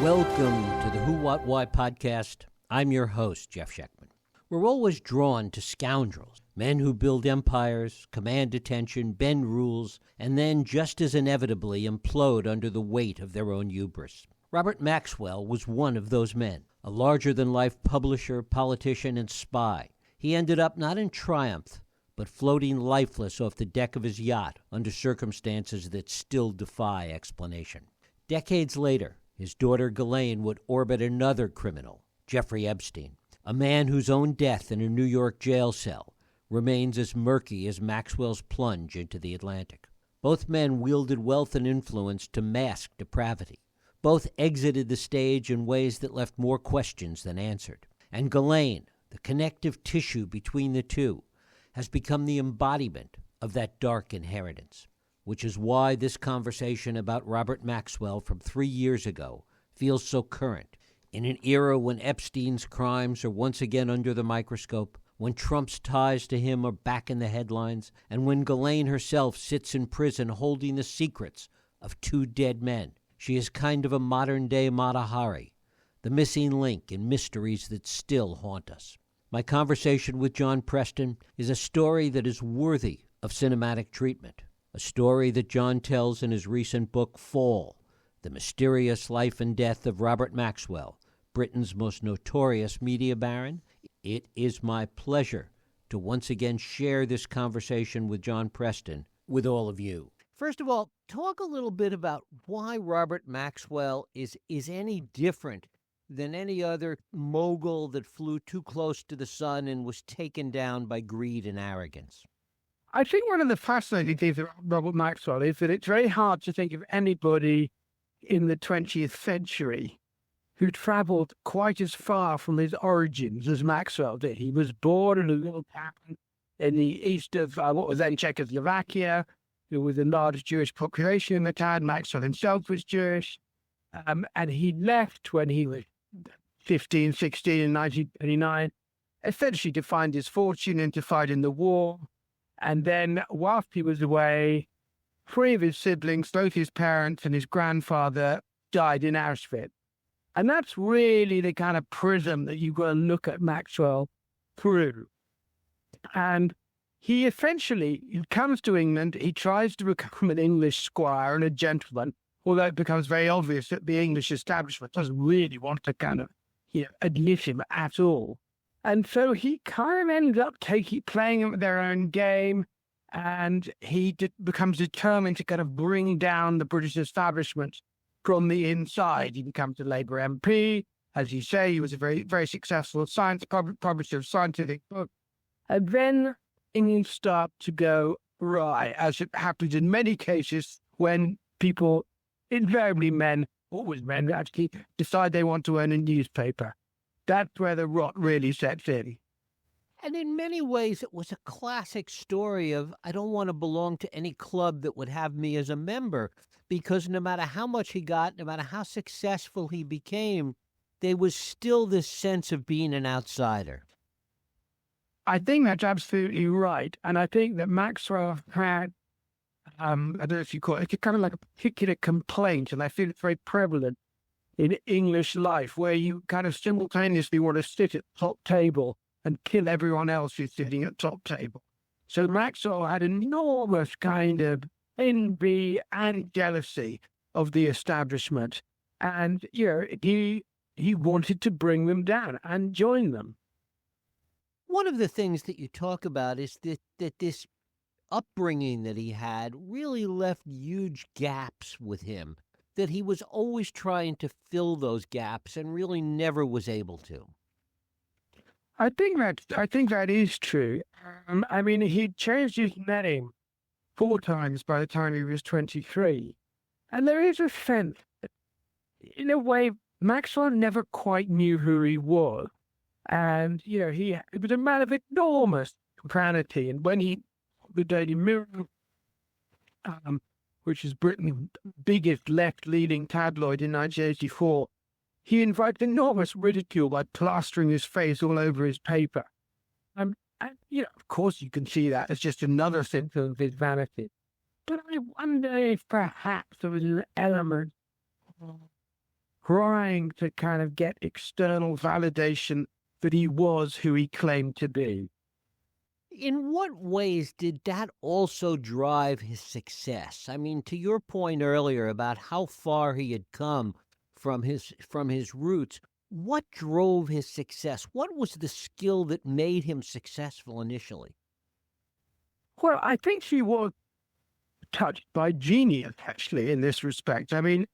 Welcome to the Who, What, Why podcast. I'm your host, Jeff Schechtman. We're always drawn to scoundrels, men who build empires, command attention, bend rules, and then, just as inevitably, implode under the weight of their own hubris. Robert Maxwell was one of those men, a larger-than-life publisher, politician, and spy. He ended up not in triumph, but floating lifeless off the deck of his yacht under circumstances that still defy explanation. Decades later, his daughter Ghislaine would orbit another criminal, Jeffrey Epstein, a man whose own death in a New York jail cell remains as murky as Maxwell's plunge into the Atlantic. Both men wielded wealth and influence to mask depravity. Both exited the stage in ways that left more questions than answered. And Ghislaine, the connective tissue between the two, has become the embodiment of that dark inheritance, which is why this conversation about Robert Maxwell from 3 years ago feels so current. In an era when Epstein's crimes are once again under the microscope, when Trump's ties to him are back in the headlines, and when Ghislaine herself sits in prison holding the secrets of two dead men, she is kind of a modern-day Mata Hari, the missing link in mysteries that still haunt us. My conversation with John Preston is a story that is worthy of cinematic treatment, a story that John tells in his recent book, Fall, The Mysterious Life and Death of Robert Maxwell, Britain's most notorious media baron. It is my pleasure to once again share this conversation with John Preston with all of you. First of all, talk a little bit about why Robert Maxwell is any different than any other mogul that flew too close to the sun and was taken down by greed and arrogance. I think one of the fascinating things about Robert Maxwell is that it's very hard to think of anybody in the 20th century who traveled quite as far from his origins as Maxwell did. He was born in a little town in the east of what was then Czechoslovakia. There was a large Jewish population in the town. Maxwell himself was Jewish. And he left when he was 15, 16 in 1939, essentially to find his fortune and to fight in the war. And then whilst he was away, 3 of his siblings, both his parents and his grandfather, died in Auschwitz. And that's really the kind of prism that you've got to look at Maxwell through. And he essentially comes to England, he tries to become an English squire and a gentleman, although it becomes very obvious that the English establishment doesn't really want to kind of admit him at all. And so he kind of ends up playing their own game, and he becomes determined to kind of bring down the British establishment from the inside. He becomes a Labour MP. As you say, he was a very, very successful science publisher of scientific books. And then things start to go awry, as it happens in many cases when people, invariably men, always men actually, decide they want to own a newspaper. That's where the rot really sets in. And in many ways, it was a classic story of, I don't want to belong to any club that would have me as a member, because no matter how much he got, no matter how successful he became, there was still this sense of being an outsider. I think that's absolutely right. And I think that Maxwell had, I don't know if you call it, it's kind of like a particular complaint, and I feel it's very prevalent in English life, where you kind of simultaneously want to sit at the top table and kill everyone else who's sitting at top table. So Maxwell had an enormous kind of envy and jealousy of the establishment. And, he wanted to bring them down and join them. One of the things that you talk about is that this upbringing that he had really left huge gaps with him, that he was always trying to fill those gaps and really never was able to. I think that is true. He changed his name 4 times by the time he was 23. And there is a sense that, in a way, Maxwell never quite knew who he was. And, he was a man of enormous profanity. And when the Daily Mirror, which is Britain's biggest left-leaning tabloid in 1984, he invited enormous ridicule by plastering his face all over his paper. And, of course you can see that as just another symptom of his vanity. But I wonder if perhaps there was an element of trying to kind of get external validation that he was who he claimed to be. In what ways did that also drive his success? I mean, to your point earlier about how far he had come from his roots, what drove his success? What was the skill that made him successful initially? Well, I think he was touched by genius, actually, in this respect. I mean,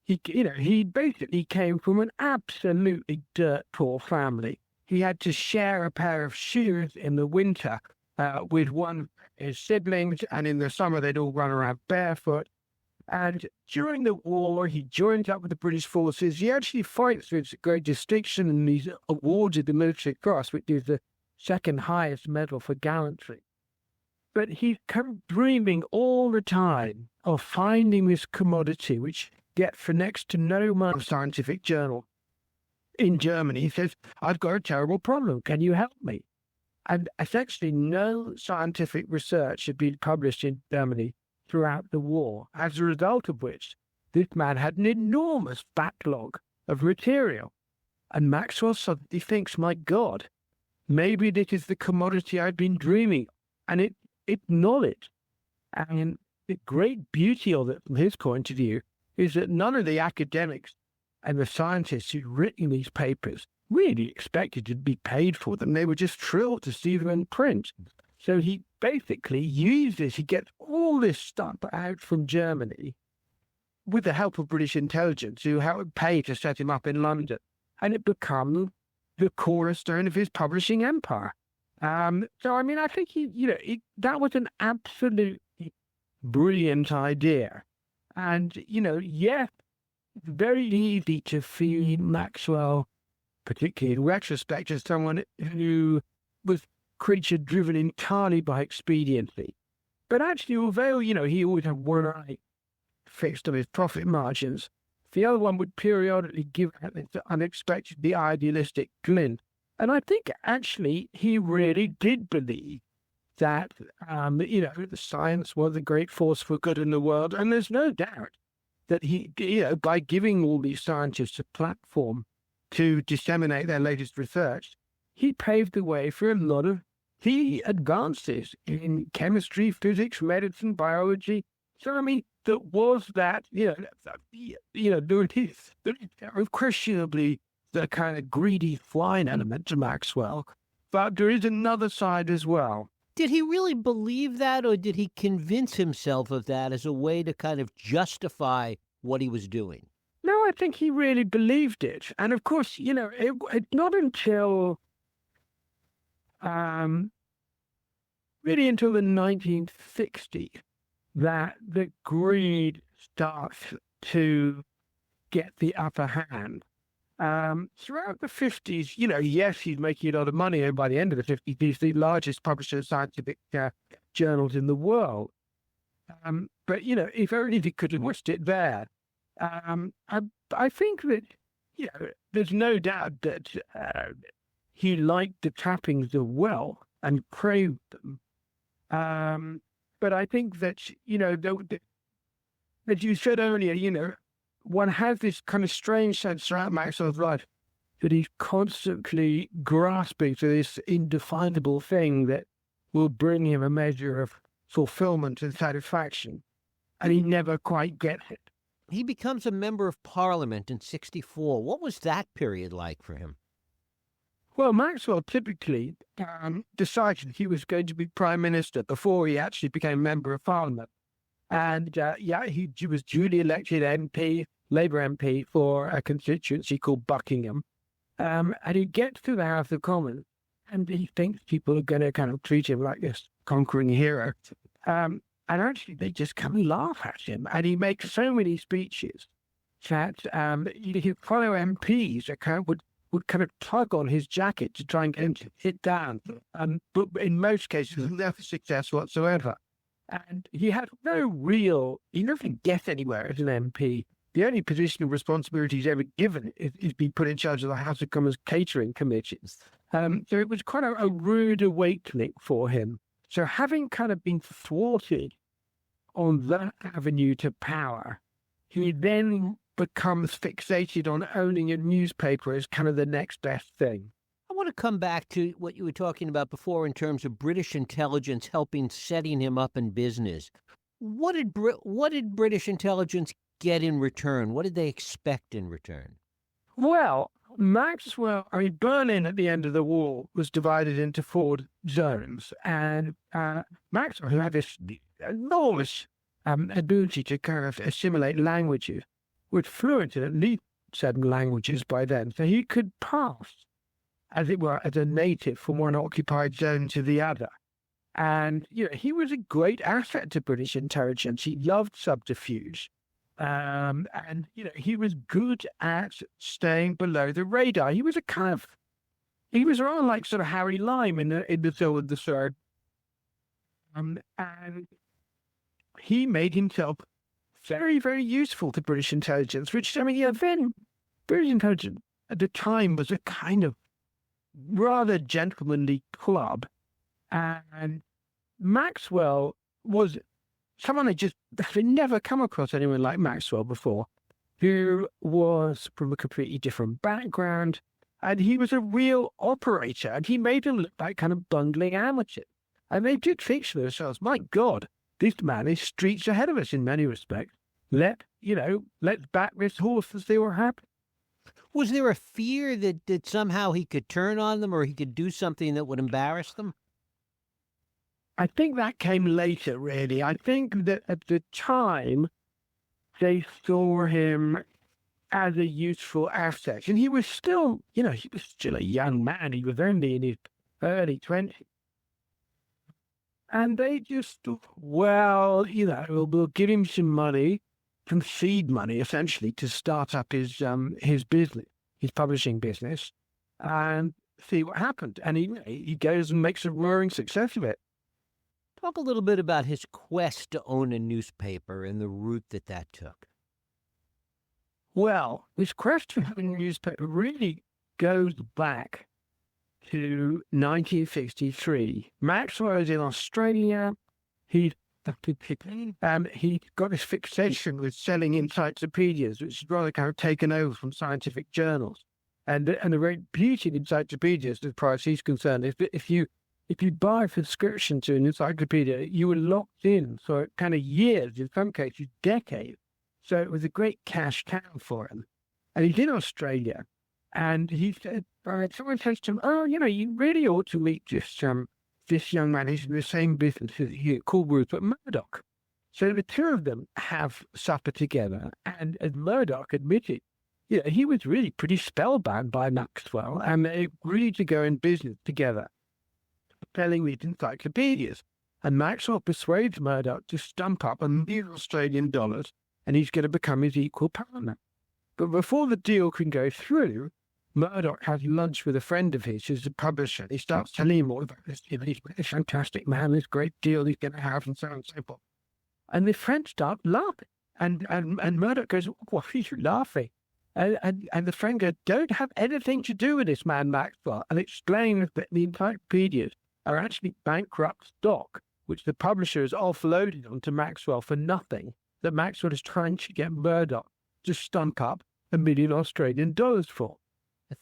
he basically came from an absolutely dirt poor family. He had to share a pair of shoes in the winter with one of his siblings, and in the summer they'd all run around barefoot. And during the war, he joined up with the British forces. He actually fights with great distinction, and he's awarded the Military Cross, which is the second highest medal for gallantry. But he's come dreaming all the time of finding this commodity, which gets for next to no money scientific journal in Germany. He says, "I've got a terrible problem. Can you help me?" And essentially no scientific research had been published in Germany throughout the war, as a result of which this man had an enormous backlog of material. And Maxwell suddenly thinks, my God, maybe this is the commodity I've been dreaming of. And it's knowledge. And the great beauty of it from his point of view is that none of the academics and the scientists who'd written these papers really expected to be paid for them. They were just thrilled to see them in print. So he basically uses, he gets all this stuff out from Germany with the help of British intelligence, who helped pay to set him up in London. And it becomes the cornerstone of his publishing empire. So, I mean, I think that was an absolutely brilliant idea. And, yes, it's very easy to see Maxwell, particularly in retrospect, as someone who was creature driven entirely by expediency. But actually, although, he always had one eye fixed on his profit margins, the other one would periodically give out this unexpectedly idealistic glint. And I think actually he really did believe that, the science was a great force for good in the world. And there's no doubt that he, by giving all these scientists a platform to disseminate their latest research, he paved the way for a lot of key advances in chemistry, physics, medicine, biology. So, I mean, there was that, there is unquestionably the kind of greedy flying element to Maxwell, but there is another side as well. Did he really believe that, or did he convince himself of that as a way to kind of justify what he was doing? No, I think he really believed it. And of course, it's not until really until the 1960s that the greed starts to get the upper hand. Throughout the 50s, yes, he's making a lot of money, and by the end of the 50s, he's the largest publisher of scientific journals in the world. But, if only he could have wished it there. I think that, there's no doubt that he liked the trappings of wealth and craved them. But I think that, as you said earlier, one has this kind of strange sense throughout Maxwell's life that he's constantly grasping for this indefinable thing that will bring him a measure of fulfillment and satisfaction, and he never quite gets it. He becomes a member of Parliament in 1964. What was that period like for him? Well, Maxwell typically decided he was going to be Prime Minister before he actually became Member of Parliament. And, he was duly elected MP, Labour MP, for a constituency called Buckingham. And he gets to the House of Commons, and he thinks people are going to kind of treat him like this conquering hero. And actually, they just come and laugh at him. And he makes so many speeches that his fellow MPs would kind of tug on his jacket to try and get him to sit down. But in most cases, never success whatsoever. And he had he never get anywhere as an MP. The only position of responsibility he's ever given is being put in charge of the House of Commons catering committees. So it was quite a rude awakening for him. So having kind of been thwarted on that avenue to power, he then becomes fixated on owning a newspaper as kind of the next best thing. I want to come back to what you were talking about before in terms of British intelligence setting him up in business. What did British intelligence get in return? What did they expect in return? Well, Berlin at the end of the war was divided into 4 zones, and Maxwell, who had this enormous ability to kind of assimilate languages, was fluent in at least 7 languages by then, so he could pass, as it were, as a native from one occupied zone to the other. And, he was a great asset to British intelligence. He loved subterfuge. And, he was good at staying below the radar. He was around like sort of Harry Lime in the Zone of the Sword. And he made himself very, very useful to British intelligence, which, then British intelligence at the time was a kind of rather gentlemanly club. And Maxwell was someone had never come across anyone like Maxwell before, who was from a completely different background, and he was a real operator, and he made them look like kind of bungling amateurs. And they did think to themselves, my God, this man is streets ahead of us in many respects. Let's back this horse and see what happens. Was there a fear that somehow he could turn on them or he could do something that would embarrass them? I think that came later, really. I think that at the time, they saw him as a useful asset. And he was still, a young man. He was only in his early 20s. And they just thought, we'll give him some money, some seed money, essentially, to start up his business, his publishing business, and see what happened. And he goes and makes a roaring success of it. Talk a little bit about his quest to own a newspaper and the route that took. Well, his quest to own a newspaper really goes back to 1963. Maxwell is in Australia. He got his fixation with selling encyclopedias, which is rather kind of taken over from scientific journals. And the very beauty of encyclopedias, as far as he's concerned, is that if you buy a subscription to an encyclopedia, you were locked in for kind of years, in some cases decades. So it was a great cash cow for him. And he's in Australia, and he said, someone says to him, you really ought to meet this young man who's in the same business as you, called Rupert Murdoch. So the two of them have supper together, and as Murdoch admitted, he was really pretty spellbound by Maxwell, and they agreed to go in business together, selling these encyclopedias. And Maxwell persuades Murdoch to stump up $1 million Australian, and he's going to become his equal partner. But before the deal can go through, Murdoch has lunch with a friend of his who's a publisher. He starts telling him all about this. He's a fantastic man, this great deal he's going to have, and so on and so forth. And the friend starts laughing. And Murdoch goes, why are you laughing? And the friend goes, don't have anything to do with this man, Maxwell, and explains that the encyclopedias are actually bankrupt stock, which the publisher has offloaded onto Maxwell for nothing, that Maxwell is trying to get Murdoch to stump up $1 million Australian for.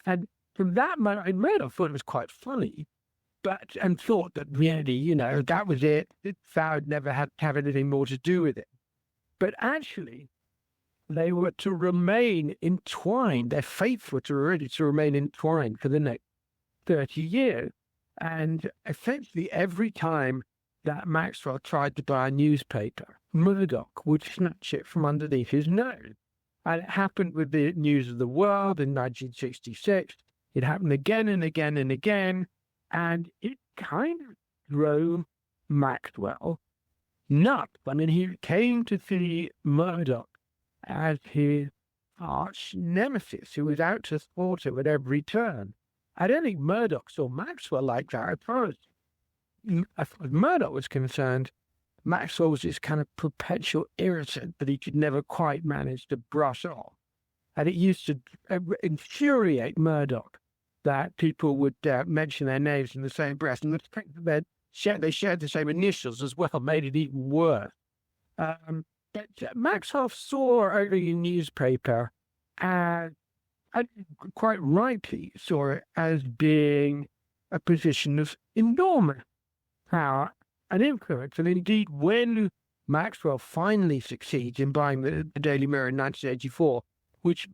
And from that moment, Murdoch thought it was quite funny, and thought that really, that was it. Fowd never had to have anything more to do with it. But actually, they were to remain entwined. Their fates were to remain entwined for the next 30 years. And essentially, every time that Maxwell tried to buy a newspaper, Murdoch would snatch it from underneath his nose. And it happened with the News of the World in 1966. It happened again and again and again. And it kind of drove Maxwell nuts. I mean, he came to see Murdoch as his arch nemesis, who was out to thwart him at every turn. I don't think Murdoch saw Maxwell like that. As far as Murdoch was concerned, Maxwell was this kind of perpetual irritant that he could never quite manage to brush off. And it used to infuriate Murdoch that people would mention their names in the same breath. And the fact that they shared the same initials as well made it even worse. But Maxwell saw only a newspaper, and quite rightly saw it as being a position of enormous power and influence. And indeed, when Maxwell finally succeeds in buying the Daily Mirror in 1984, which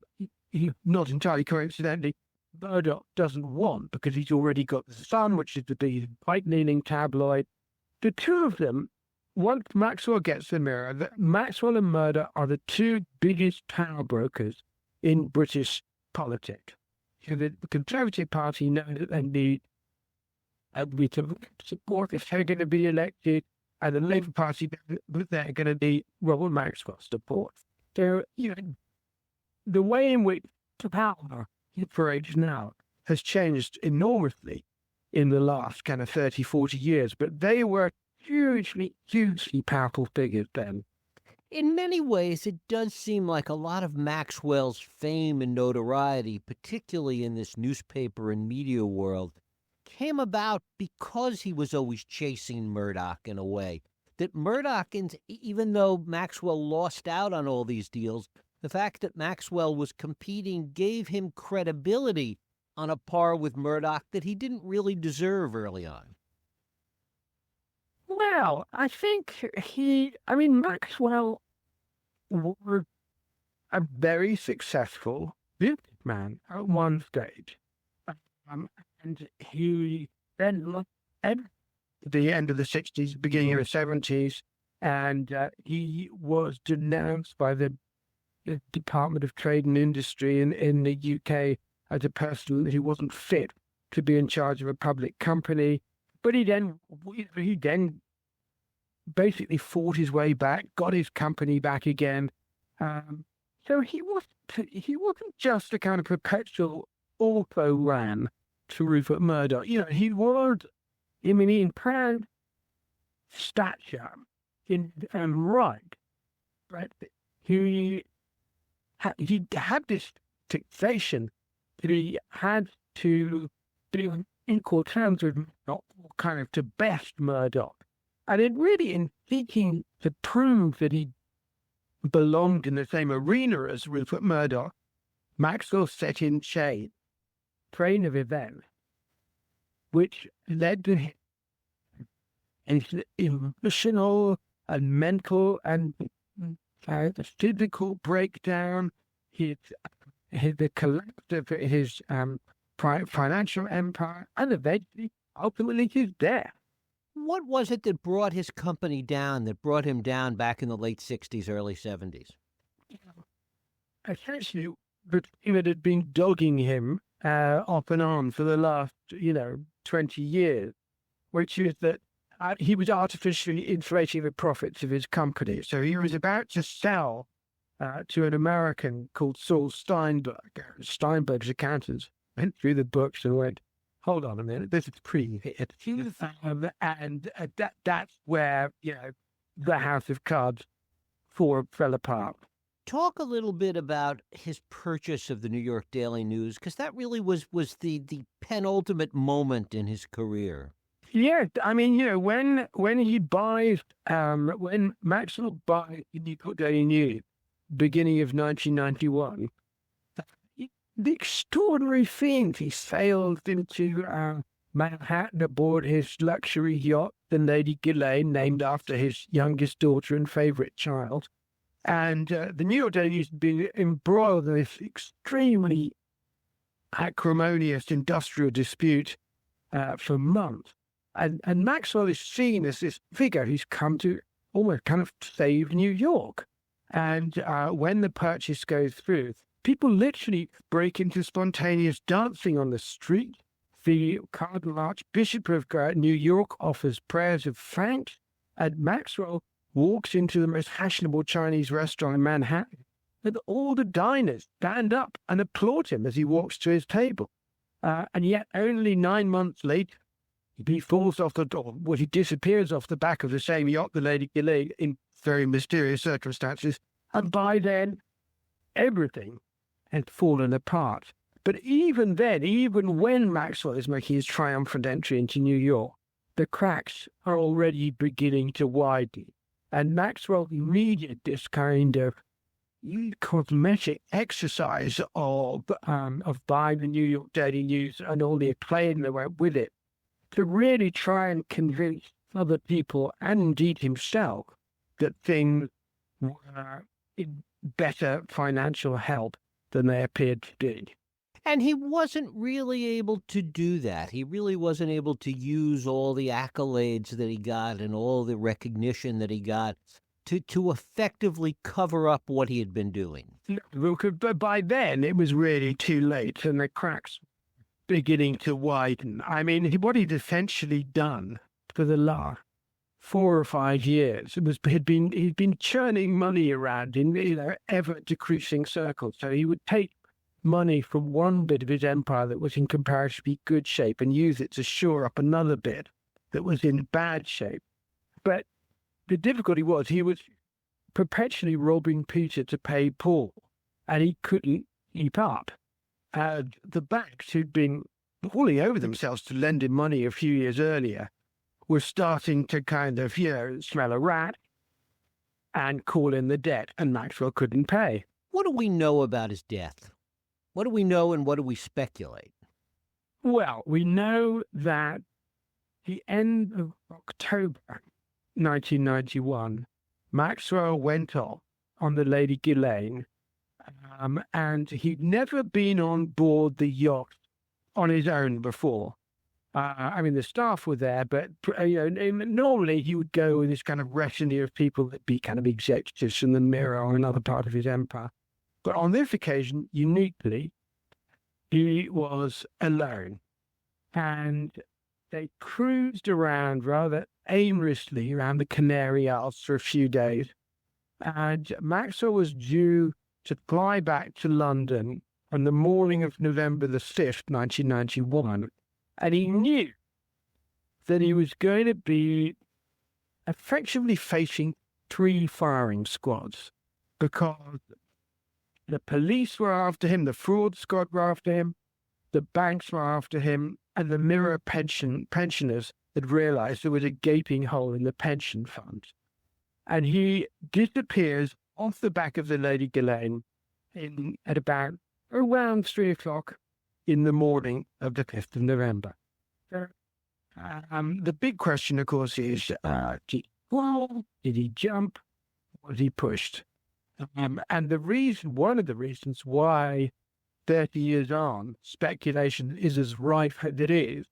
he, not entirely coincidentally, Murdoch doesn't want because he's already got the Sun, which is the right-leaning tabloid. The two of them, once Maxwell gets the Mirror, Maxwell and Murdoch are the two biggest power brokers in British politics. So the Conservative Party know that they need support if they're going to be elected, and the Labour Party that they're going to need Robert Maxwell's support. So, the way in which the power operates now has changed enormously in the last kind of 30, 40 years, but they were hugely powerful figures then. In many ways, it does seem like a lot of Maxwell's fame and notoriety, particularly in this newspaper and media world, came about because he was always chasing Murdoch in a way. That Murdoch, even though Maxwell lost out on all these deals, the fact that Maxwell was competing gave him credibility on a par with Murdoch that he didn't really deserve early on. Well, I think Maxwell was a very successful businessman at one stage. And he then, at the end of the 60s, beginning of the 70s, and he was denounced by the Department of Trade and Industry in the UK as a person who wasn't fit to be in charge of a public company. But he then basically fought his way back, got his company back again. So he wasn't just a kind of perpetual auto-ran to Rupert Murdoch. He was, in proud stature and right, but he had this fixation that he had to do on equal terms with Murdoch, kind of to best Murdoch. And it really, in seeking to prove that he belonged in the same arena as Rupert Murdoch, Maxwell set in train of events, which led to his emotional and mental and physical breakdown, the collapse of his financial empire, and eventually, ultimately, his death. What was it that brought his company down, that brought him down back in the late 60s, early 70s? Essentially, the thing that had been dogging him off and on for the last, 20 years, which is that he was artificially inflating the profits of his company. So he was about to sell to an American called Saul Steinberg. Steinberg's accountants went through the books and went, hold on a minute, this is pretty hit. And that's where, the House of Cards fell apart. Talk a little bit about his purchase of the New York Daily News, because that really was the penultimate moment in his career. Yeah, when he buys, when Maxwell buys the New York Daily News, beginning of 1991, the extraordinary thing, he sailed into Manhattan aboard his luxury yacht, the Lady Ghislaine, named after his youngest daughter and favorite child. And the New York Daily News had been embroiled in this extremely acrimonious industrial dispute for months. And Maxwell is seen as this figure who's come to almost kind of save New York. And when the purchase goes through, people literally break into spontaneous dancing on the street. The Cardinal Archbishop of New York offers prayers of thanks, and Maxwell walks into the most fashionable Chinese restaurant in Manhattan, and all the diners stand up and applaud him as he walks to his table. And yet only 9 months later, he falls off the door. Well, he disappears off the back of the same yacht, the Lady Ghislaine, in very mysterious circumstances. And by then, everything had fallen apart. But even then, even when Maxwell is making his triumphant entry into New York, the cracks are already beginning to widen. And Maxwell needed this kind of cosmetic exercise of buying the New York Daily News and all the acclaim that went with it to really try and convince other people and indeed himself that things were in better financial health than they appeared to be. And he wasn't really able to do that. He really wasn't able to use all the accolades that he got and all the recognition that he got to effectively cover up what he had been doing. But by then, it was really too late, and the cracks beginning to widen. I mean, what he'd essentially done for the last 4 or 5 years was he'd been churning money around in ever decreasing circles. So he would take money from one bit of his empire that was in comparatively good shape and use it to shore up another bit that was in bad shape. But the difficulty was he was perpetually robbing Peter to pay Paul, and he couldn't keep up. The banks, who'd been falling over themselves to lend him money a few years earlier, were starting to kind of, smell a rat and call in the debt, and Maxwell couldn't pay. What do we know about his death? What do we know and what do we speculate? Well, we know that the end of October 1991, Maxwell went off on the Lady Ghislaine, and he'd never been on board the yacht on his own before. The staff were there, but normally he would go with this kind of retinue of people that'd be kind of executives from the Mirror or another part of his empire. But on this occasion, uniquely, he was alone, and they cruised around rather aimlessly around the Canary Isles for a few days, and Maxwell was due to fly back to London on the morning of November the 5th, 1991, and he knew that he was going to be effectively facing 3 firing squads, because the police were after him, the fraud squad were after him, the banks were after him, and the Mirror pensioners had realized there was a gaping hole in the pension fund. And he disappears off the back of the Lady Ghislaine at about around 3 o'clock in the morning of the 5th of November. The big question, of course, is, did he fall? Did he jump? Was he pushed? And one of the reasons why 30 years on, speculation is as rife as it is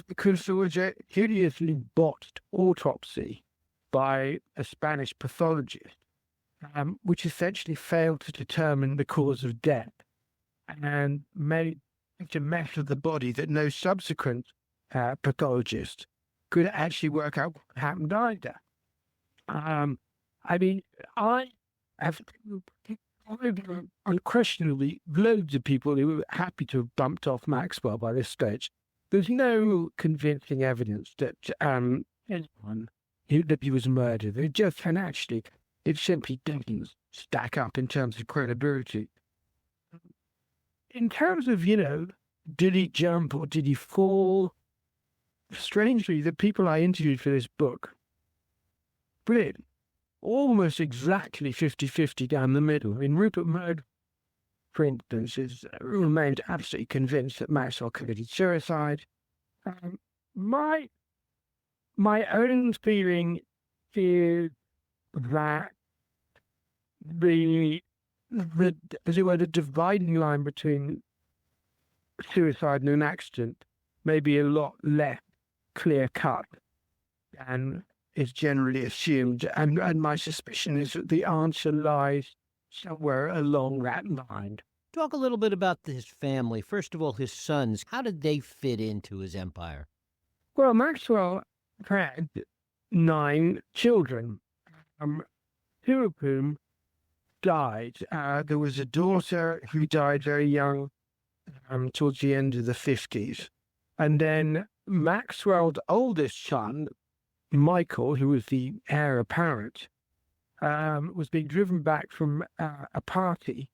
because there was a hideously botched autopsy by a Spanish pathologist, which essentially failed to determine the cause of death and made such a mess of the body that no subsequent pathologist could actually work out what happened either. I have unquestionably loads of people who were happy to have bumped off Maxwell by this stage. There's no convincing evidence that that he was murdered. It simply doesn't stack up in terms of credibility. In terms of, did he jump or did he fall? Strangely, the people I interviewed for this book, brilliant. Almost exactly 50-50 down the middle. Rupert Murdoch, for instance, remained absolutely convinced that Maxwell committed suicide. My own feeling is that as it were, the dividing line between suicide and an accident may be a lot less clear-cut than is generally assumed, and my suspicion is that the answer lies somewhere along that line. Talk a little bit about his family. First of all, his sons. How did they fit into his empire? Well, Maxwell had 9 children, 2 of whom died. There was a daughter who died very young, towards the end of the 50s. And then Maxwell's oldest son, Michael, who was the heir apparent, was being driven back from a party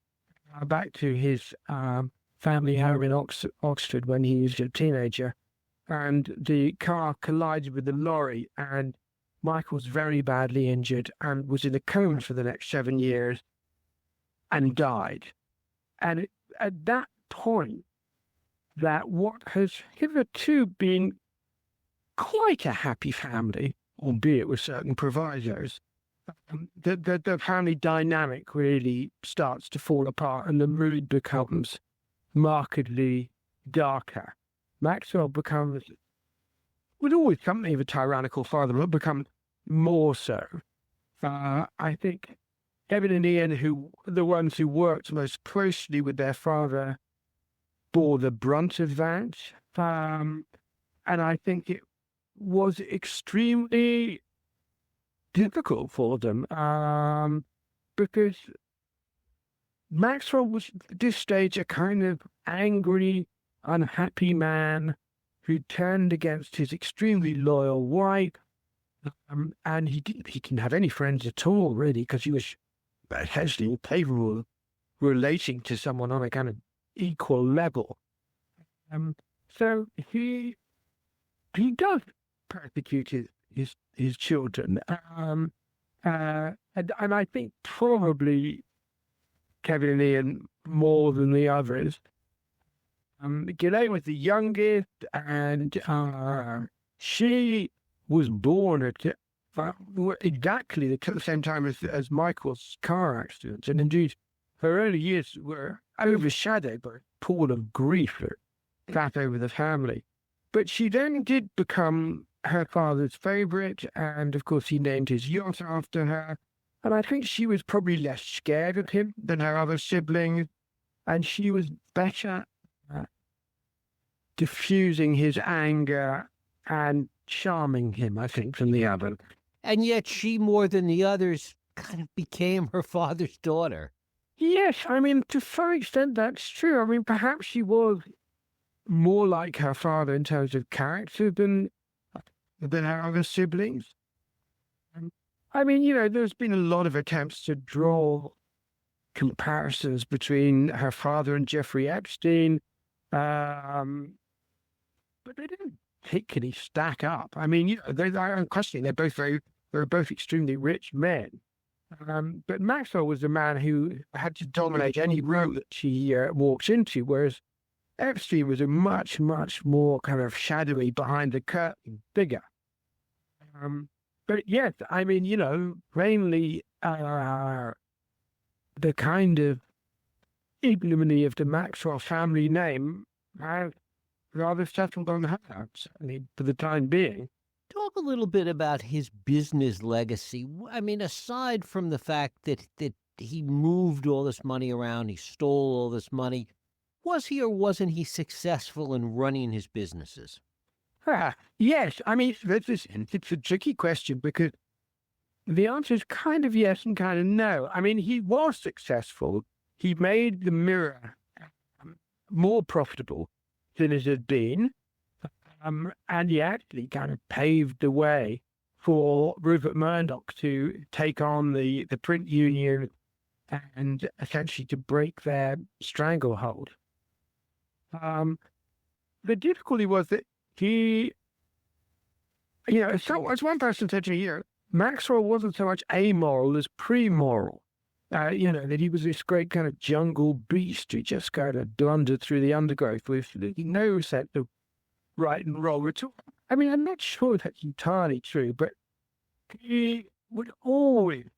back to his family home in Oxford when he was a teenager, and the car collided with the lorry, and Michael was very badly injured and was in a coma for the next 7 years and died. And at that point, that what has hitherto been quite a happy family, albeit with certain provisos, the family dynamic really starts to fall apart and the mood becomes markedly darker. Maxwell becomes, would always accompany the tyrannical father, but become more so. I think Kevin and Ian, who the ones who worked most closely with their father, bore the brunt of that. And I think it was extremely difficult for them because Maxwell was at this stage a kind of angry, unhappy man who turned against his extremely loyal wife, and he didn't have any friends at all, really, because he was hugely incapable of relating to someone on a kind of equal level. So he does persecute his children, and I think probably Kevin and Ian more than the others. Ghislaine was the youngest, and she was born at exactly the same time as Michael's car accident, and indeed her early years were overshadowed by a pool of grief that sat over the family. But she then did become her father's favourite, and of course he named his yacht after her. And I think she was probably less scared of him than her other siblings, and she was better at diffusing his anger and charming him, I think, than the other. And yet she, more than the others, kind of became her father's daughter. Yes, I mean, to some extent that's true. I mean, perhaps she was more like her father in terms of character than her other siblings. I mean, there's been a lot of attempts to draw comparisons between her father and Jeffrey Epstein, but they didn't particularly stack up. I mean, they're unquestionably, they're both extremely rich men. But Maxwell was a man who had to dominate any role that she walked into, whereas Epstein was a much, much more kind of shadowy, behind the curtain figure. But yes, I mean, mainly the kind of ignominy of the Maxwell family name has rather settled on her, certainly for the time being. Talk a little bit about his business legacy. I mean, aside from the fact that he moved all this money around, he stole all this money, was he or wasn't he successful in running his businesses? Yes, I mean, it's a tricky question because the answer is kind of yes and kind of no. I mean, he was successful. He made the Mirror more profitable than it had been. And he actually kind of paved the way for Rupert Murdoch to take on the print union and essentially to break their stranglehold. The difficulty was that he, as one person said to me, Maxwell wasn't so much amoral as pre-moral. That he was this great kind of jungle beast who just kind of blundered through the undergrowth with no sense of right and wrong at all. I mean, I'm not sure that's entirely true, but he would always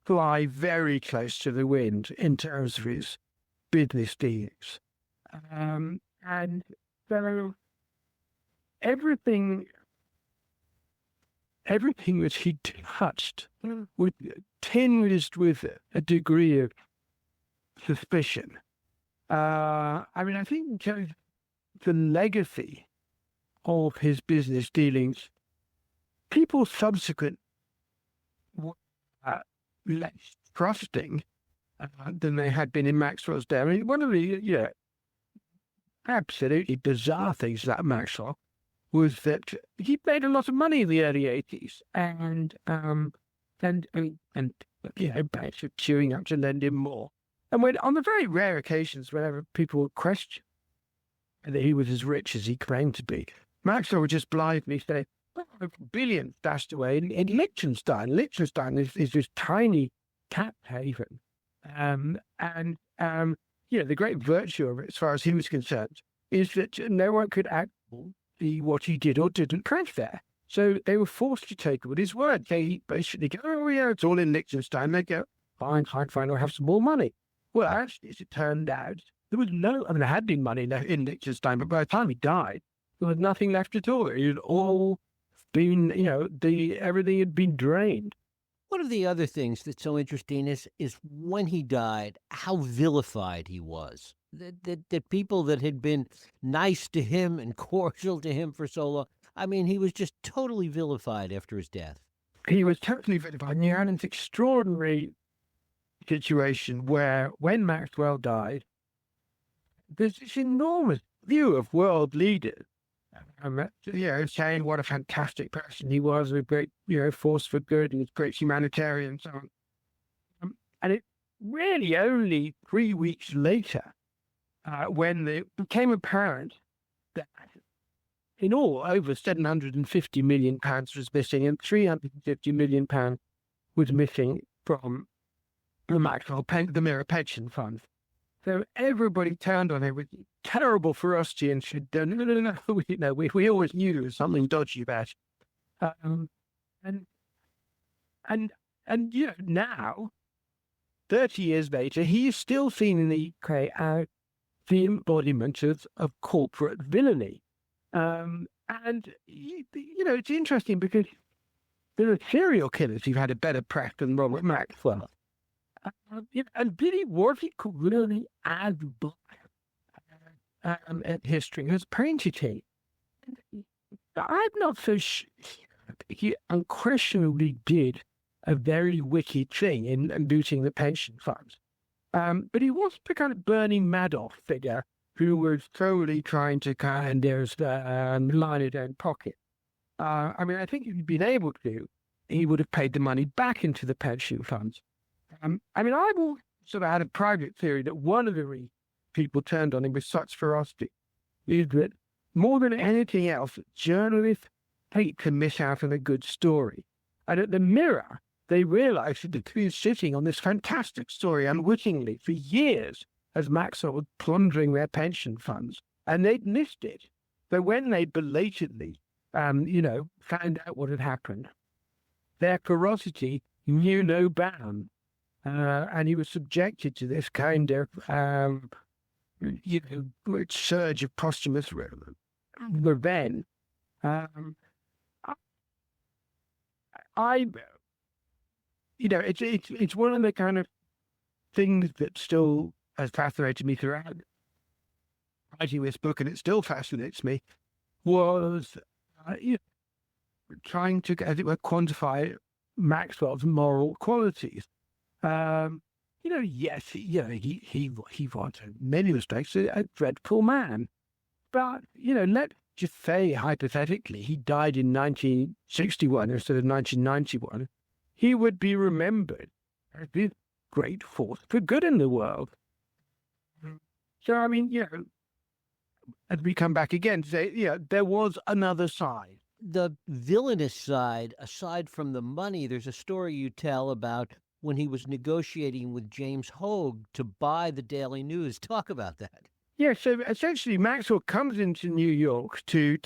fly very close to the wind in terms of his business dealings. And so everything that he touched was tinged with a degree of suspicion. I mean, I think the legacy of his business dealings, people subsequent were less trusting than they had been in Maxwell's day. I mean, one of the absolutely bizarre things about Maxwell was that he made a lot of money in the early 80s, and banks were queuing up to lend him more. And when, on the very rare occasions whenever people would question whether he was as rich as he claimed to be, Maxwell would just blithely say, billions stashed away in Liechtenstein. Liechtenstein is this tiny tax haven. The great virtue of it, as far as he was concerned, is that no one could see what he did or didn't trade there. So they were forced to take him at his word. They basically go, oh, yeah, it's all in Liechtenstein. They go, fine, I'll have some more money. Well, actually, as it turned out, there was there had been money in Liechtenstein, but by the time he died, there was nothing left at all. It had all been, everything had been drained. One of the other things that's so interesting is when he died, how vilified he was. That people that had been nice to him and cordial to him for so long, I mean, he was just totally vilified after his death. He was totally vilified. And you had an extraordinary situation where, when Maxwell died, there's this enormous view of world leaders, saying what a fantastic person he was, a great, force for good, and a great humanitarian, and so on. And it really only 3 weeks later, when it became apparent that in all, over £750 million was missing, and £350 million was missing from the Maxwell the Mirror pension fund. So everybody turned on him with terrible ferocity and said, no, we always knew there was something dodgy about it. Now, 30 years later, he is still seen in the UK as the embodiment of corporate villainy. It's interesting because there are serial killers who've had a better press than Robert Maxwell. And Billy Warwick really adds black at history has painted him. I'm not so sure. He unquestionably did a very wicked thing in looting the pension funds. But he was the kind of Bernie Madoff figure who was solely trying to kind of line his own pocket. I think if he'd been able to, he would have paid the money back into the pension funds. I've all sort of had a private theory that one of the reasons people turned on him with such ferocity is that more than anything else, journalists hate to miss out on a good story. And at the Mirror, they realized that he was sitting on this fantastic story unwittingly for years as Maxwell was plundering their pension funds, and they'd missed it. So when they belatedly, found out what had happened, their ferocity knew no bounds. And he was subjected to this kind of, surge of posthumous revenge. It's one of the kind of things that still has fascinated me throughout writing this book, and it still fascinates me, was trying to, as it were, quantify Maxwell's moral qualities. Yes, he was many mistakes, a dreadful man. But, let's just say, hypothetically, he died in 1961 instead of 1991. He would be remembered as this great force for good in the world. So, as we come back again to say, there was another side. The villainous side, aside from the money, there's a story you tell about when he was negotiating with James Hogue to buy the Daily News. Talk about that. Yeah, so essentially Maxwell comes into New York to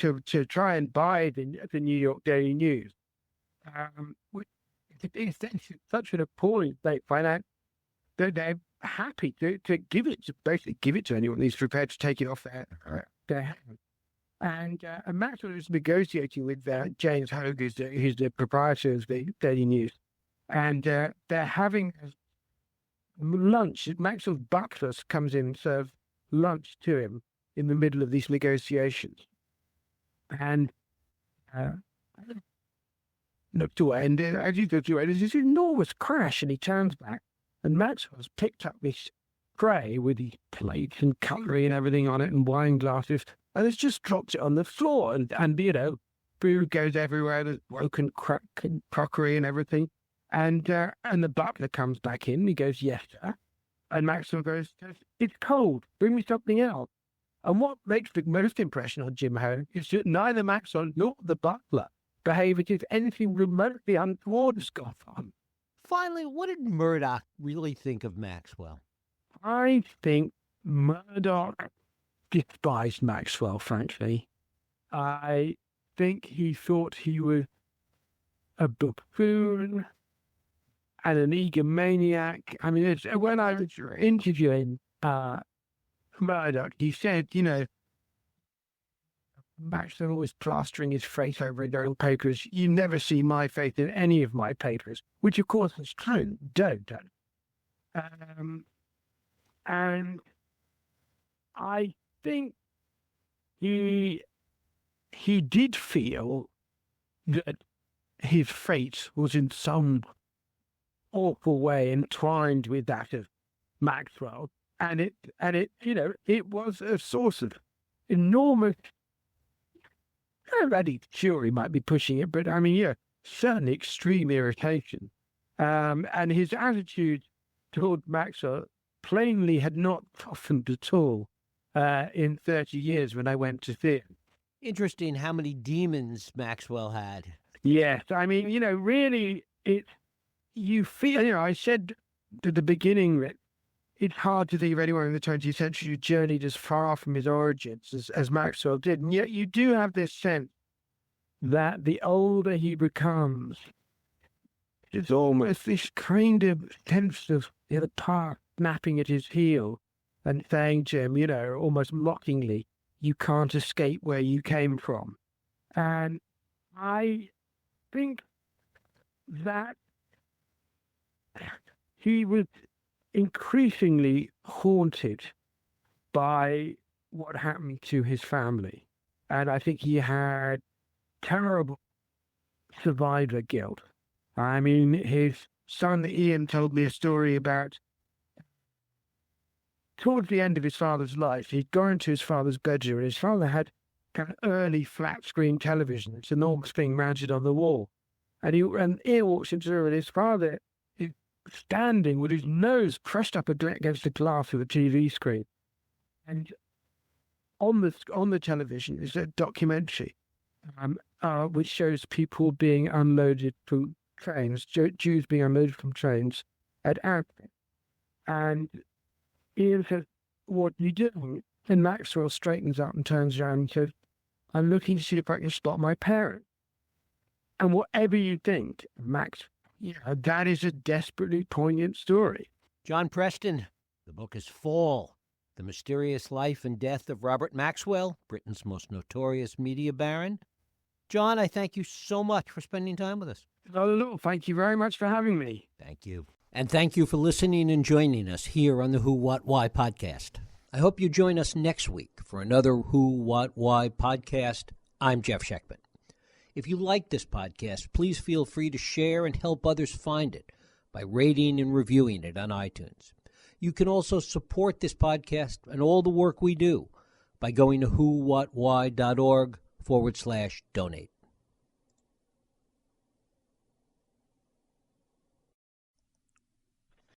try and buy the New York Daily News. It's such an appalling state finance that they're happy to give it, to basically give it to anyone who's prepared to take it off their hands. And Maxwell is negotiating with James Hogue, who's the proprietor of the Daily News. And they're having lunch. Maxwell's butler comes in and serves lunch to him in the middle of these negotiations. And looked away, and as he looked away, there's this enormous crash, and he turns back, and Maxwell's picked up this tray with his plates and cutlery and everything on it, and wine glasses, and has just dropped it on the floor, and food goes everywhere, there's broken crockery and everything. And the butler comes back in. He goes, "Yes, sir." And Maxwell goes, "It's cold. Bring me something else." And what makes the most impression on Jim Hogue is that neither Maxwell nor the butler behave as if anything remotely untoward has gone on. Finally, what did Murdoch really think of Maxwell? I think Murdoch despised Maxwell, frankly. I think he thought he was a buffoon and an egomaniac. I mean, when I was interviewing Murdoch, he said, Maxwell was plastering his face over his own papers. You never see my face in any of my papers, which of course is true. Don't. And I think he did feel that his fate was in some awful way entwined with that of Maxwell, and it was a source of enormous. I think fury might be pushing it, but I mean, certainly extreme irritation. And his attitude toward Maxwell plainly had not softened at all in 30 years when I went to see him. Interesting how many demons Maxwell had. Yes, I mean, really, you feel, I said at the beginning that it's hard to think of anyone in the 20th century who journeyed as far from his origins as Maxwell did. And yet you do have this sense that the older he becomes, it's almost this kind of sense of the past snapping at his heel and saying to him, almost mockingly, you can't escape where you came from. And I think that he was increasingly haunted by what happened to his family. And I think he had terrible survivor guilt. I mean, his son Ian told me a story about towards the end of his father's life, he'd gone into his father's bedroom, and his father had kind of early flat-screen television, this enormous thing mounted on the wall. And Ian walks into the room, and his father is standing with his nose pressed up against the glass of the TV screen. And on the television is a documentary which shows people being unloaded from trains, Jews being unloaded from trains at Auschwitz. And Ian says, what are you doing? And Maxwell straightens up and turns around and says, I'm looking to see if I can spot my parents. And whatever you think, Max, that is a desperately poignant story. John Preston, the book is Fall, The Mysterious Life and Death of Robert Maxwell, Britain's most notorious media baron. John, I thank you so much for spending time with us. Not at all. Thank you very much for having me. Thank you. And thank you for listening and joining us here on the Who, What, Why podcast. I hope you join us next week for another Who, What, Why podcast. I'm Jeff Sheckman. If you like this podcast, please feel free to share and help others find it by rating and reviewing it on iTunes. You can also support this podcast and all the work we do by going to whowhatwhy.org/donate.